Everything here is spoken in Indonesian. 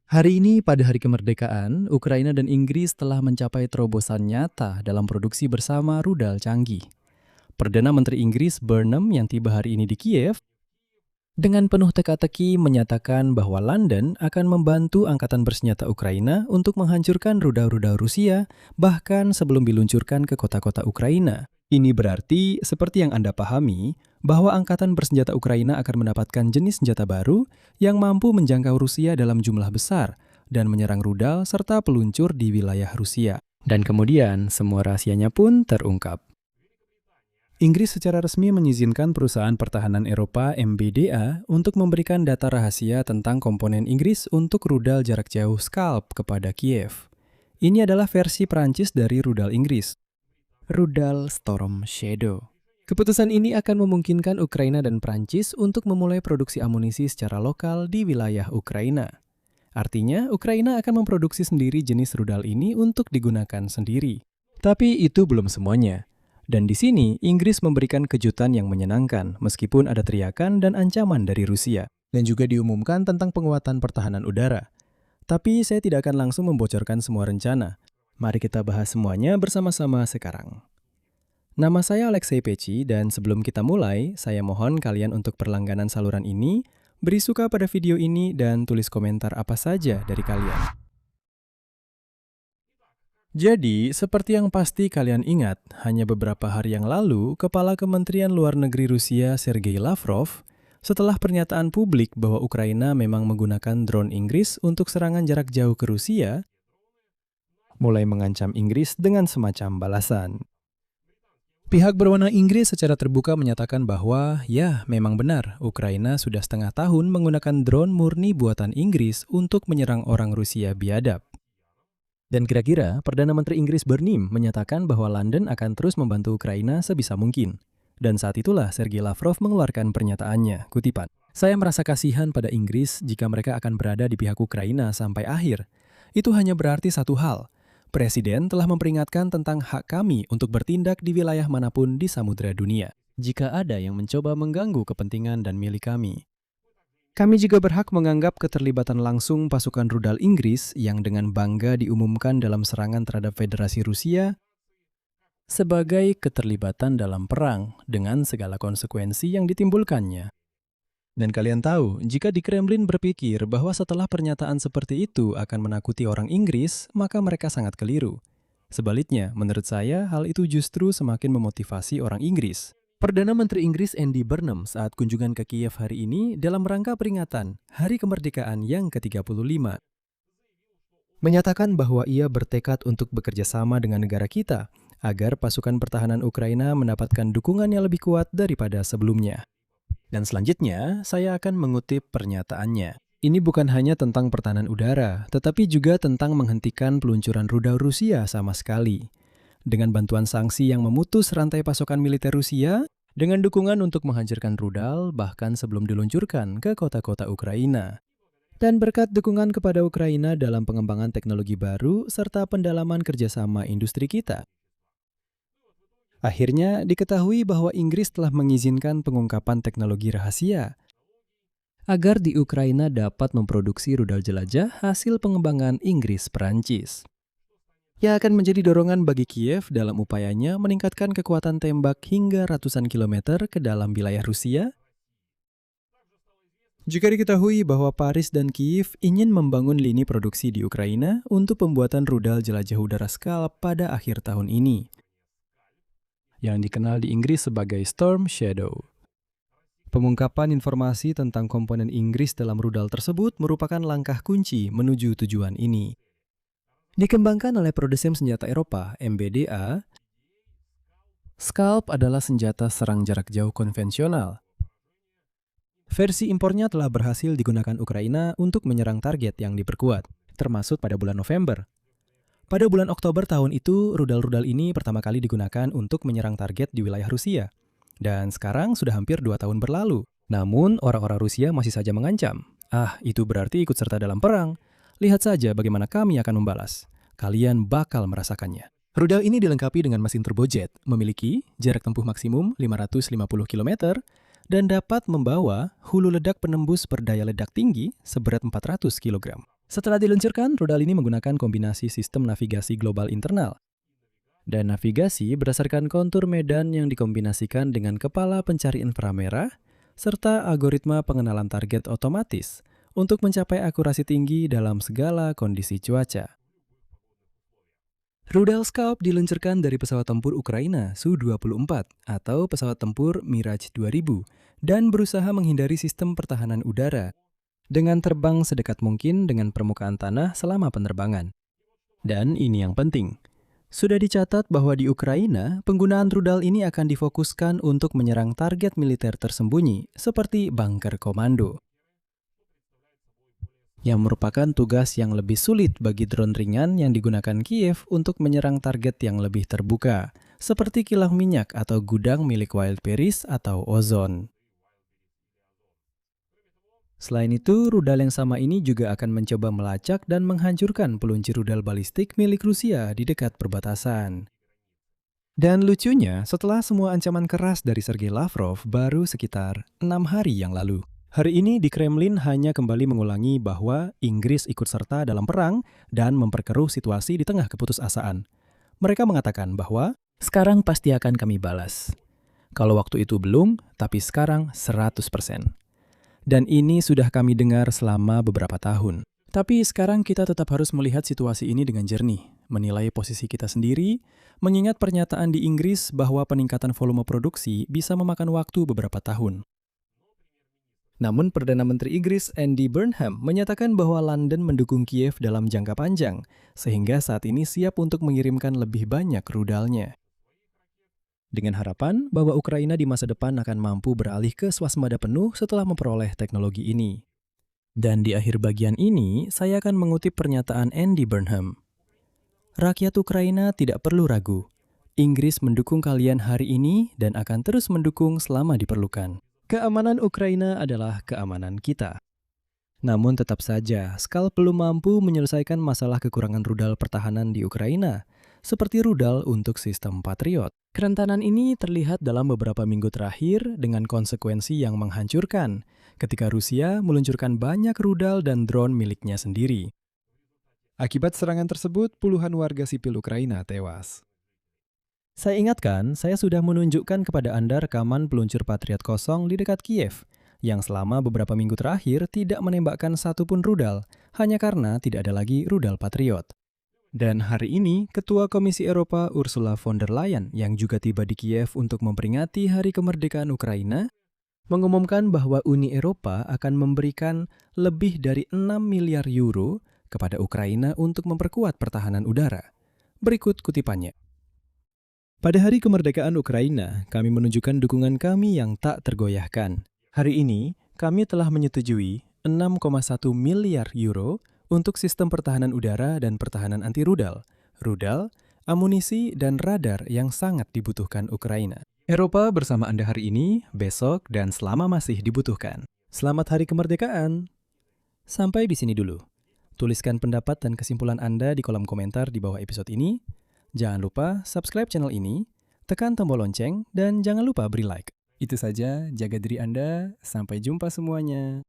Hari ini, pada hari kemerdekaan, Ukraina dan Inggris telah mencapai terobosan nyata dalam produksi bersama rudal canggih. Perdana Menteri Inggris Burnham yang tiba hari ini di Kiev dengan penuh teka-teki menyatakan bahwa London akan membantu angkatan bersenjata Ukraina untuk menghancurkan rudal-rudal Rusia bahkan sebelum diluncurkan ke kota-kota Ukraina. Ini berarti, seperti yang Anda pahami, bahwa angkatan bersenjata Ukraina akan mendapatkan jenis senjata baru yang mampu menjangkau Rusia dalam jumlah besar dan menyerang rudal serta peluncur di wilayah Rusia. Dan kemudian, semua rahasianya pun terungkap. Inggris secara resmi mengizinkan perusahaan pertahanan Eropa MBDA untuk memberikan data rahasia tentang komponen Inggris untuk rudal jarak jauh Scalp kepada Kiev. Ini adalah versi Prancis dari rudal Inggris, rudal Storm Shadow. Keputusan ini akan memungkinkan Ukraina dan Prancis untuk memulai produksi amunisi secara lokal di wilayah Ukraina. Artinya, Ukraina akan memproduksi sendiri jenis rudal ini untuk digunakan sendiri. Tapi itu belum semuanya. Dan di sini, Inggris memberikan kejutan yang menyenangkan, meskipun ada teriakan dan ancaman dari Rusia. Dan juga diumumkan tentang penguatan pertahanan udara. Tapi saya tidak akan langsung membocorkan semua rencana. Mari kita bahas semuanya bersama-sama sekarang. Nama saya Alexei Peci, dan sebelum kita mulai, saya mohon kalian untuk berlangganan saluran ini, beri suka pada video ini, dan tulis komentar apa saja dari kalian. Jadi, seperti yang pasti kalian ingat, hanya beberapa hari yang lalu, Kepala Kementerian Luar Negeri Rusia Sergei Lavrov, setelah pernyataan publik bahwa Ukraina memang menggunakan drone Inggris untuk serangan jarak jauh ke Rusia, mulai mengancam Inggris dengan semacam balasan. Pihak berwenang Inggris secara terbuka menyatakan bahwa, ya, memang benar, Ukraina sudah setengah tahun menggunakan drone murni buatan Inggris untuk menyerang orang Rusia biadab. Dan kira-kira, Perdana Menteri Inggris Burnham menyatakan bahwa London akan terus membantu Ukraina sebisa mungkin. Dan saat itulah Sergei Lavrov mengeluarkan pernyataannya, kutipan, "Saya merasa kasihan pada Inggris jika mereka akan berada di pihak Ukraina sampai akhir. Itu hanya berarti satu hal. Presiden telah memperingatkan tentang hak kami untuk bertindak di wilayah manapun di samudera dunia, jika ada yang mencoba mengganggu kepentingan dan milik kami. Kami juga berhak menganggap keterlibatan langsung pasukan rudal Inggris yang dengan bangga diumumkan dalam serangan terhadap Federasi Rusia sebagai keterlibatan dalam perang dengan segala konsekuensi yang ditimbulkannya. Dan kalian tahu, jika di Kremlin berpikir bahwa setelah pernyataan seperti itu akan menakuti orang Inggris, maka mereka sangat keliru. Sebaliknya, menurut saya, hal itu justru semakin memotivasi orang Inggris. Perdana Menteri Inggris Andy Burnham saat kunjungan ke Kiev hari ini dalam rangka peringatan Hari Kemerdekaan yang ke-35 menyatakan bahwa ia bertekad untuk bekerja sama dengan negara kita agar pasukan pertahanan Ukraina mendapatkan dukungan yang lebih kuat daripada sebelumnya. Dan selanjutnya, saya akan mengutip pernyataannya. Ini bukan hanya tentang pertahanan udara, tetapi juga tentang menghentikan peluncuran rudal Rusia sama sekali. Dengan bantuan sanksi yang memutus rantai pasokan militer Rusia, dengan dukungan untuk menghancurkan rudal bahkan sebelum diluncurkan ke kota-kota Ukraina. Dan berkat dukungan kepada Ukraina dalam pengembangan teknologi baru serta pendalaman kerjasama industri kita. Akhirnya diketahui bahwa Inggris telah mengizinkan pengungkapan teknologi rahasia agar di Ukraina dapat memproduksi rudal jelajah hasil pengembangan Inggris-Perancis. Yang akan menjadi dorongan bagi Kiev dalam upayanya meningkatkan kekuatan tembak hingga ratusan kilometer ke dalam wilayah Rusia. Jika diketahui bahwa Paris dan Kiev ingin membangun lini produksi di Ukraina untuk pembuatan rudal jelajah udara Scalp pada akhir tahun ini, yang dikenal di Inggris sebagai Storm Shadow. Pengungkapan informasi tentang komponen Inggris dalam rudal tersebut merupakan langkah kunci menuju tujuan ini. Dikembangkan oleh produsen senjata Eropa, MBDA, Scalp adalah senjata serang jarak jauh konvensional. Versi impornya telah berhasil digunakan Ukraina untuk menyerang target yang diperkuat, termasuk pada bulan November. Pada bulan Oktober tahun itu, rudal-rudal ini pertama kali digunakan untuk menyerang target di wilayah Rusia. Dan sekarang sudah hampir 2 tahun berlalu. Namun, orang-orang Rusia masih saja mengancam. Itu berarti ikut serta dalam perang. Lihat saja bagaimana kami akan membalas. Kalian bakal merasakannya. Rudal ini dilengkapi dengan mesin turbojet, memiliki jarak tempuh maksimum 550 km, dan dapat membawa hulu ledak penembus berdaya ledak tinggi seberat 400 kg. Setelah diluncurkan, rudal ini menggunakan kombinasi sistem navigasi global internal dan navigasi berdasarkan kontur medan yang dikombinasikan dengan kepala pencari inframerah serta algoritma pengenalan target otomatis untuk mencapai akurasi tinggi dalam segala kondisi cuaca. Rudal Scout diluncurkan dari pesawat tempur Ukraina Su-24 atau pesawat tempur Mirage 2000 dan berusaha menghindari sistem pertahanan udara dengan terbang sedekat mungkin dengan permukaan tanah selama penerbangan. Dan ini yang penting, sudah dicatat bahwa di Ukraina, penggunaan rudal ini akan difokuskan untuk menyerang target militer tersembunyi seperti bunker komando, yang merupakan tugas yang lebih sulit bagi drone ringan yang digunakan Kiev untuk menyerang target yang lebih terbuka, seperti kilang minyak atau gudang milik Wildberries atau Ozon. Selain itu, rudal yang sama ini juga akan mencoba melacak dan menghancurkan peluncur rudal balistik milik Rusia di dekat perbatasan. Dan lucunya, setelah semua ancaman keras dari Sergei Lavrov baru sekitar 6 hari yang lalu. Hari ini di Kremlin hanya kembali mengulangi bahwa Inggris ikut serta dalam perang dan memperkeruh situasi di tengah keputusasaan. Mereka mengatakan bahwa sekarang pasti akan kami balas. Kalau waktu itu belum, tapi sekarang 100%. Dan ini sudah kami dengar selama beberapa tahun. Tapi sekarang kita tetap harus melihat situasi ini dengan jernih, menilai posisi kita sendiri, mengingat pernyataan di Inggris bahwa peningkatan volume produksi bisa memakan waktu beberapa tahun. Namun Perdana Menteri Inggris Andy Burnham menyatakan bahwa London mendukung Kiev dalam jangka panjang, sehingga saat ini siap untuk mengirimkan lebih banyak rudalnya. Dengan harapan bahwa Ukraina di masa depan akan mampu beralih ke swasembada penuh setelah memperoleh teknologi ini. Dan di akhir bagian ini, saya akan mengutip pernyataan Andy Burnham. Rakyat Ukraina tidak perlu ragu. Inggris mendukung kalian hari ini dan akan terus mendukung selama diperlukan. Keamanan Ukraina adalah keamanan kita. Namun tetap saja, Skal belum mampu menyelesaikan masalah kekurangan rudal pertahanan di Ukraina, seperti rudal untuk sistem Patriot. Kerentanan ini terlihat dalam beberapa minggu terakhir dengan konsekuensi yang menghancurkan ketika Rusia meluncurkan banyak rudal dan drone miliknya sendiri. Akibat serangan tersebut, puluhan warga sipil Ukraina tewas. Saya ingatkan, saya sudah menunjukkan kepada Anda rekaman peluncur Patriot kosong di dekat Kiev, yang selama beberapa minggu terakhir tidak menembakkan satupun rudal, hanya karena tidak ada lagi rudal Patriot. Dan hari ini, Ketua Komisi Eropa Ursula von der Leyen yang juga tiba di Kiev untuk memperingati Hari Kemerdekaan Ukraina, mengumumkan bahwa Uni Eropa akan memberikan lebih dari 6 miliar euro kepada Ukraina untuk memperkuat pertahanan udara. Berikut kutipannya. Pada Hari Kemerdekaan Ukraina, kami menunjukkan dukungan kami yang tak tergoyahkan. Hari ini, kami telah menyetujui 6,1 miliar euro untuk sistem pertahanan udara dan pertahanan anti-rudal, rudal, amunisi, dan radar yang sangat dibutuhkan Ukraina. Eropa bersama Anda hari ini, besok, dan selama masih dibutuhkan. Selamat Hari Kemerdekaan! Sampai di sini dulu. Tuliskan pendapat dan kesimpulan Anda di kolom komentar di bawah episode ini. Jangan lupa subscribe channel ini, tekan tombol lonceng, dan jangan lupa beri like. Itu saja, jaga diri Anda. Sampai jumpa semuanya.